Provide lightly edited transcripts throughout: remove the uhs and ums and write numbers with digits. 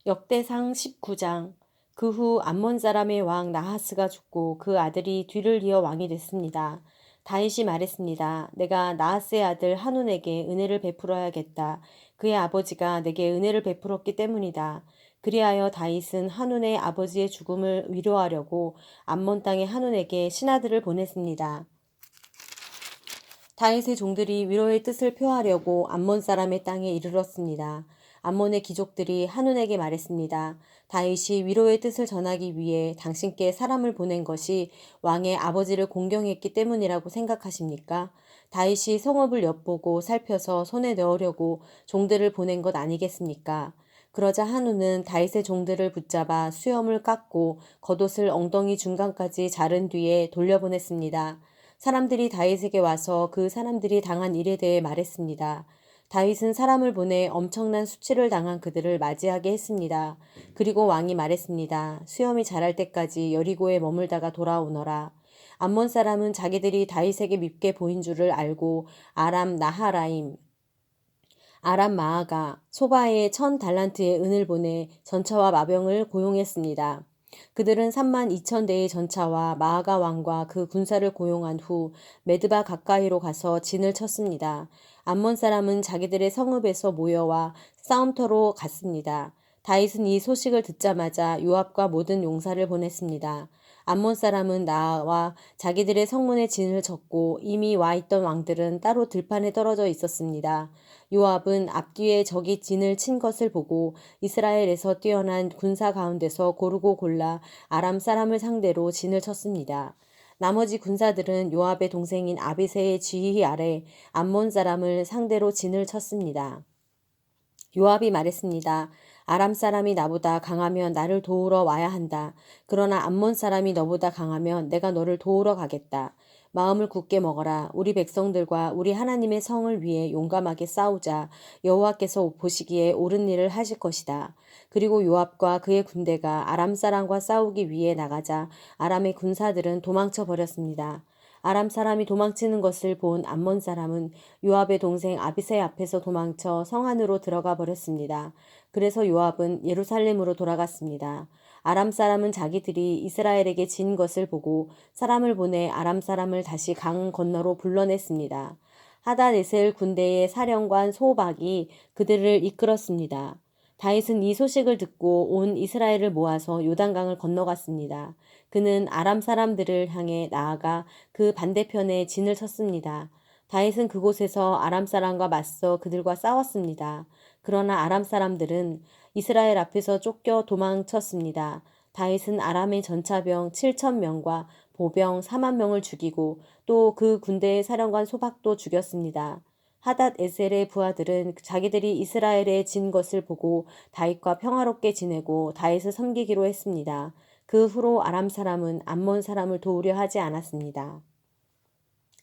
역대상 19장. 그 후 암몬 사람의 왕 나하스가 죽고 그 아들이 뒤를 이어 왕이 됐습니다. 다윗이 말했습니다. 내가 나하스의 아들 한운에게 은혜를 베풀어야겠다. 그의 아버지가 내게 은혜를 베풀었기 때문이다. 그리하여 다윗은 한운의 아버지의 죽음을 위로하려고 암몬 땅의 한운에게 신하들을 보냈습니다. 다윗의 종들이 위로의 뜻을 표하려고 암몬 사람의 땅에 이르렀습니다. 암몬의 귀족들이 한운에게 말했습니다. 다윗이 위로의 뜻을 전하기 위해 당신께 사람을 보낸 것이 왕의 아버지를 공경했기 때문이라고 생각하십니까? 다윗이 성읍을 엿보고 살펴서 손에 넣으려고 종들을 보낸 것 아니겠습니까? 그러자 한우는 다윗의 종들을 붙잡아 수염을 깎고 겉옷을 엉덩이 중간까지 자른 뒤에 돌려보냈습니다. 사람들이 다윗에게 와서 그 사람들이 당한 일에 대해 말했습니다. 다윗은 사람을 보내 엄청난 수치를 당한 그들을 맞이하게 했습니다. 그리고 왕이 말했습니다. 수염이 자랄 때까지 여리고에 머물다가 돌아오너라. 암몬 사람은 자기들이 다윗에게 밉게 보인 줄을 알고 아람 나하라임, 아람 마아가 소바에 1000달란트의 은을 보내 전차와 마병을 고용했습니다. 그들은 32,000대의 전차와 마아가 왕과 그 군사를 고용한 후 메드바 가까이로 가서 진을 쳤습니다. 암몬 사람은 자기들의 성읍에서 모여와 싸움터로 갔습니다. 다윗은 이 소식을 듣자마자 요압과 모든 용사를 보냈습니다. 암몬 사람은 나와 자기들의 성문에 진을 쳤고 이미 와 있던 왕들은 따로 들판에 떨어져 있었습니다. 요압은 앞뒤에 적이 진을 친 것을 보고 이스라엘에서 뛰어난 군사 가운데서 고르고 골라 아람 사람을 상대로 진을 쳤습니다. 나머지 군사들은 요압의 동생인 아비새의 지휘 아래 암몬 사람을 상대로 진을 쳤습니다. 요압이 말했습니다. 아람 사람이 나보다 강하면 나를 도우러 와야 한다. 그러나 암몬 사람이 너보다 강하면 내가 너를 도우러 가겠다. 마음을 굳게 먹어라. 우리 백성들과 우리 하나님의 성을 위해 용감하게 싸우자. 여호와께서 보시기에 옳은 일을 하실 것이다. 그리고 요압과 그의 군대가 아람 사람과 싸우기 위해 나가자 아람의 군사들은 도망쳐 버렸습니다. 아람 사람이 도망치는 것을 본 암몬 사람은 요압의 동생 아비새 앞에서 도망쳐 성 안으로 들어가 버렸습니다. 그래서 요압은 예루살렘으로 돌아갔습니다. 아람 사람은 자기들이 이스라엘에게 진 것을 보고 사람을 보내 아람 사람을 다시 강 건너로 불러냈습니다. 하다네셀 군대의 사령관 소박이 그들을 이끌었습니다. 다윗은 이 소식을 듣고 온 이스라엘을 모아서 요단강을 건너갔습니다. 그는 아람 사람들을 향해 나아가 그 반대편에 진을 쳤습니다. 다윗은 그곳에서 아람 사람과 맞서 그들과 싸웠습니다. 그러나 아람 사람들은 이스라엘 앞에서 쫓겨 도망쳤습니다. 다윗은 아람의 전차병 7,000명과 보병 4만 명을 죽이고 또 그 군대의 사령관 소박도 죽였습니다. 하닷 에셀의 부하들은 자기들이 이스라엘에 진 것을 보고 다윗과 평화롭게 지내고 다윗을 섬기기로 했습니다. 그 후로 아람 사람은 암몬 사람을 도우려 하지 않았습니다.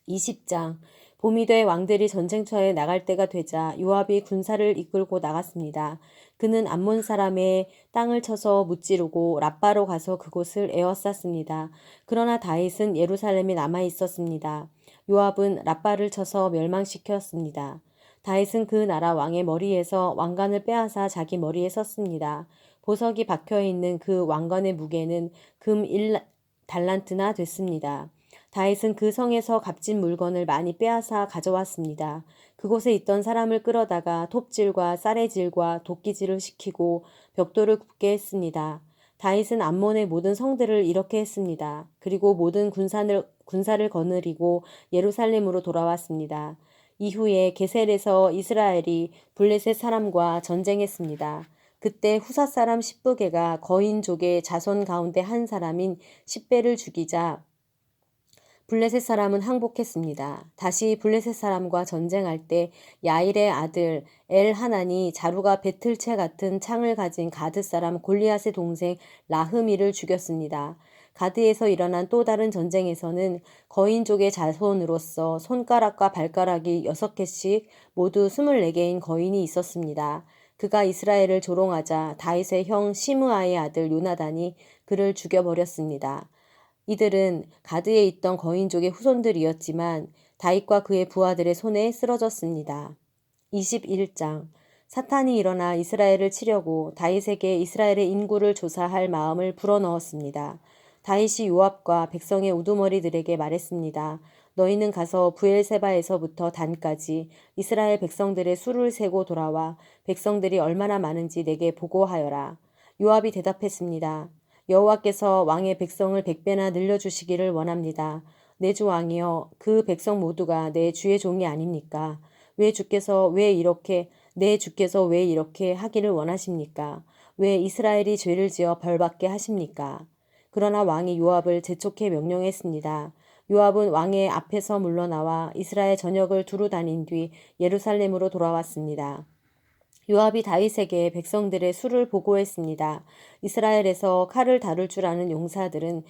20장. 봄이 돼 왕들이 전쟁터에 나갈 때가 되자 요압이 군사를 이끌고 나갔습니다. 그는 암몬 사람의 땅을 쳐서 무찌르고 랍바로 가서 그곳을 에워쌌습니다. 그러나 다윗은 예루살렘에 남아 있었습니다. 요압은 랍바를 쳐서 멸망시켰습니다. 다윗은 그 나라 왕의 머리에서 왕관을 빼앗아 자기 머리에 썼습니다. 보석이 박혀 있는 그 왕관의 무게는 금 1달란트나 됐습니다. 다윗은 그 성에서 값진 물건을 많이 빼앗아 가져왔습니다. 그곳에 있던 사람을 끌어다가 톱질과 쌀의질과 도끼질을 시키고 벽돌을 굽게 했습니다. 다윗은 암몬의 모든 성들을 이렇게 했습니다. 그리고 모든 군사를 거느리고 예루살렘으로 돌아왔습니다. 이후에 게셀에서 이스라엘이 블레셋 사람과 전쟁했습니다. 그때 후사 사람 십부게가 거인족의 자손 가운데 한 사람인 십배를 죽이자 블레셋 사람은 항복했습니다. 다시 블레셋 사람과 전쟁할 때 야일의 아들 엘하난이 자루가 배틀채 같은 창을 가진 가드 사람 골리앗의 동생 라흐미를 죽였습니다. 가드에서 일어난 또 다른 전쟁에서는 거인족의 자손으로서 손가락과 발가락이 6개씩 모두 24개인 거인이 있었습니다. 그가 이스라엘을 조롱하자 다윗의 형 시므아의 아들 요나단이 그를 죽여버렸습니다. 이들은 가드에 있던 거인족의 후손들이었지만 다윗과 그의 부하들의 손에 쓰러졌습니다. 21장. 사탄이 일어나 이스라엘을 치려고 다윗에게 이스라엘의 인구를 조사할 마음을 불어넣었습니다. 다윗이 요압과 백성의 우두머리들에게 말했습니다. 너희는 가서 브엘세바에서부터 단까지 이스라엘 백성들의 수를 세고 돌아와 백성들이 얼마나 많은지 내게 보고하여라. 요압이 대답했습니다. 여호와께서 왕의 백성을 100배나 늘려주시기를 원합니다. 내 주 왕이여, 그 백성 모두가 내 주의 종이 아닙니까? 내 주께서 왜 이렇게 하기를 원하십니까? 왜 이스라엘이 죄를 지어 벌받게 하십니까? 그러나 왕이 요압을 재촉해 명령했습니다. 요압은 왕의 앞에서 물러나와 이스라엘 전역을 두루 다닌 뒤 예루살렘으로 돌아왔습니다. 요압이 다윗에게 백성들의 수를 보고했습니다. 이스라엘에서 칼을 다룰 줄 아는 용사들은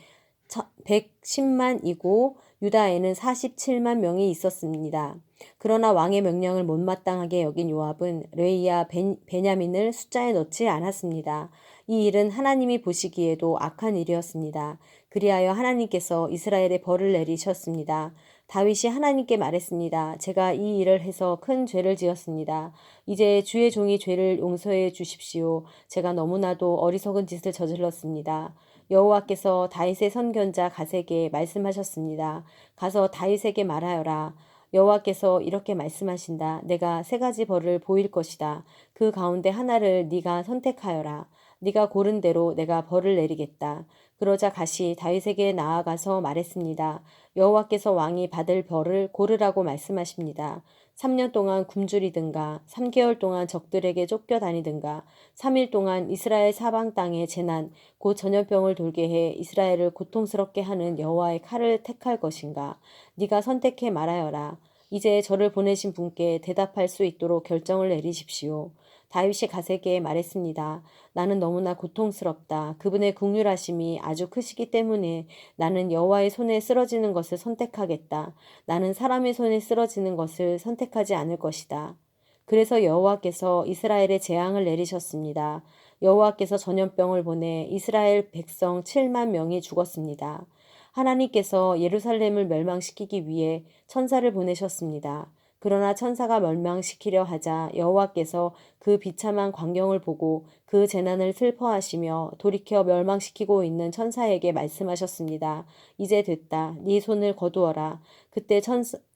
110만이고 유다에는 47만 명이 있었습니다. 그러나 왕의 명령을 못마땅하게 여긴 요압은 레위와 베냐민을 숫자에 넣지 않았습니다. 이 일은 하나님이 보시기에도 악한 일이었습니다. 그리하여 하나님께서 이스라엘에 벌을 내리셨습니다. 다윗이 하나님께 말했습니다. 제가 이 일을 해서 큰 죄를 지었습니다. 이제 주의 종이 죄를 용서해 주십시오. 제가 너무나도 어리석은 짓을 저질렀습니다. 여호와께서 다윗의 선견자 갓에게 말씀하셨습니다. 가서 다윗에게 말하여라. 여호와께서 이렇게 말씀하신다. 내가 세 가지 벌을 보일 것이다. 그 가운데 하나를 네가 선택하여라. 네가 고른 대로 내가 벌을 내리겠다. 그러자 갓이 다윗에게 나아가서 말했습니다. 여호와께서 왕이 받을 벌을 고르라고 말씀하십니다. 3년 동안 굶주리든가 3개월 동안 적들에게 쫓겨다니든가 3일 동안 이스라엘 사방 땅에 재난 곧 전염병을 돌게 해 이스라엘을 고통스럽게 하는 여호와의 칼을 택할 것인가? 네가 선택해 말하여라. 이제 저를 보내신 분께 대답할 수 있도록 결정을 내리십시오. 다윗이 갓에게 말했습니다. 나는 너무나 고통스럽다. 그분의 긍휼하심이 아주 크시기 때문에 나는 여호와의 손에 쓰러지는 것을 선택하겠다. 나는 사람의 손에 쓰러지는 것을 선택하지 않을 것이다. 그래서 여호와께서 이스라엘에 재앙을 내리셨습니다. 여호와께서 전염병을 보내 이스라엘 백성 7만 명이 죽었습니다. 하나님께서 예루살렘을 멸망시키기 위해 천사를 보내셨습니다. 그러나 천사가 멸망시키려 하자 여호와께서 그 비참한 광경을 보고 그 재난을 슬퍼하시며 돌이켜 멸망시키고 있는 천사에게 말씀하셨습니다. 이제 됐다. 네 손을 거두어라. 그때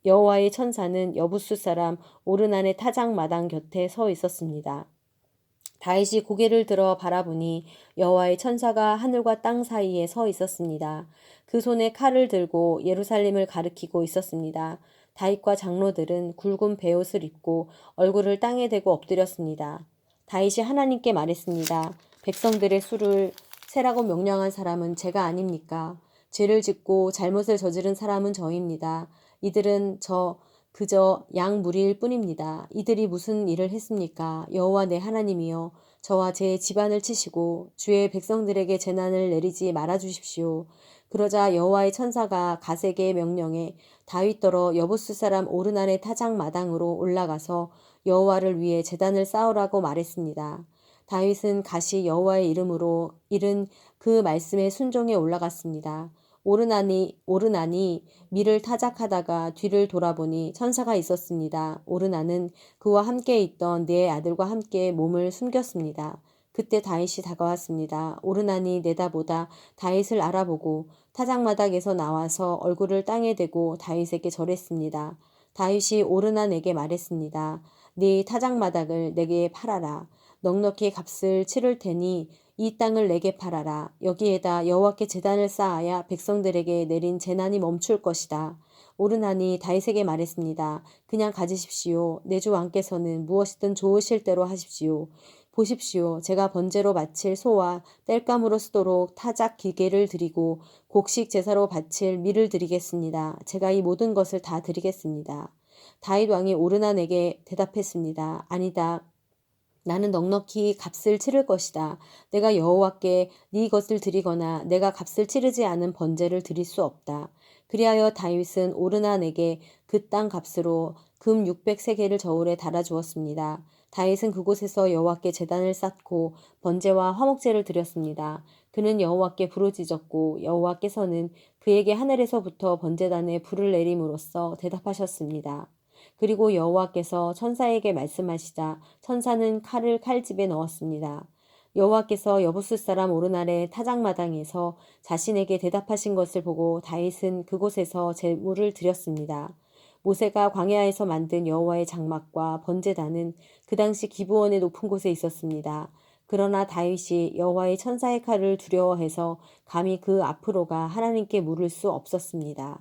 여호와의 천사는 여부수 사람 오르난의 타작마당 곁에 서 있었습니다. 다윗이 고개를 들어 바라보니 여호와의 천사가 하늘과 땅 사이에 서 있었습니다. 그 손에 칼을 들고 예루살렘을 가리키고 있었습니다. 다윗과 장로들은 굵은 베옷을 입고 얼굴을 땅에 대고 엎드렸습니다. 다윗이 하나님께 말했습니다. 백성들의 수를 세라고 명령한 사람은 제가 아닙니까? 죄를 짓고 잘못을 저지른 사람은 저입니다. 이들은 그저 양 무리일 뿐입니다. 이들이 무슨 일을 했습니까? 여호와 내 하나님이여, 저와 제 집안을 치시고 주의 백성들에게 재난을 내리지 말아 주십시오. 그러자 여호와의 천사가 갓에게 명령해 다윗더러 여부스 사람 오르난의 타작 마당으로 올라가서 여호와를 위해 제단을 쌓으라고 말했습니다. 다윗은 갓이 여호와의 이름으로 이른 그 말씀에 순종해 올라갔습니다. 오르나니 밀을 타작하다가 뒤를 돌아보니 천사가 있었습니다. 오르나는 그와 함께 있던 네 아들과 함께 몸을 숨겼습니다. 그때 다윗이 다가왔습니다. 오르나니 내다보다 다윗을 알아보고 타작마당에서 나와서 얼굴을 땅에 대고 다윗에게 절했습니다. 다윗이 오르난에게 말했습니다. 네 타작마당을 내게 팔아라. 넉넉히 값을 치를 테니 이 땅을 내게 팔아라. 여기에다 여호와께 제단을 쌓아야 백성들에게 내린 재난이 멈출 것이다. 오르나니 다윗에게 말했습니다. 그냥 가지십시오. 내 주 왕께서는 무엇이든 좋으실 대로 하십시오. 보십시오. 제가 번제로 바칠 소와 땔감으로 쓰도록 타작 기계를 드리고 곡식 제사로 바칠 밀을 드리겠습니다. 제가 이 모든 것을 다 드리겠습니다. 다윗 왕이 오르난에게 대답했습니다. 아니다. 나는 넉넉히 값을 치를 것이다. 내가 여호와께 네 것을 드리거나 내가 값을 치르지 않은 번제를 드릴 수 없다. 그리하여 다윗은 오르난에게 그 땅 값으로 금 600세겔을 저울에 달아주었습니다. 다윗은 그곳에서 여호와께 제단을 쌓고 번제와 화목제를 드렸습니다. 그는 여호와께 부르짖었고 여호와께서는 그에게 하늘에서부터 번제단에 불을 내림으로써 대답하셨습니다. 그리고 여호와께서 천사에게 말씀하시자 천사는 칼을 칼집에 넣었습니다. 여호와께서 여부스 사람 오르날의 타작마당에서 자신에게 대답하신 것을 보고 다윗은 그곳에서 제물을 드렸습니다. 모세가 광야에서 만든 여호와의 장막과 번제단은 그 당시 기브온의 높은 곳에 있었습니다. 그러나 다윗이 여호와의 천사의 칼을 두려워해서 감히 그 앞으로 가 하나님께 물을 수 없었습니다.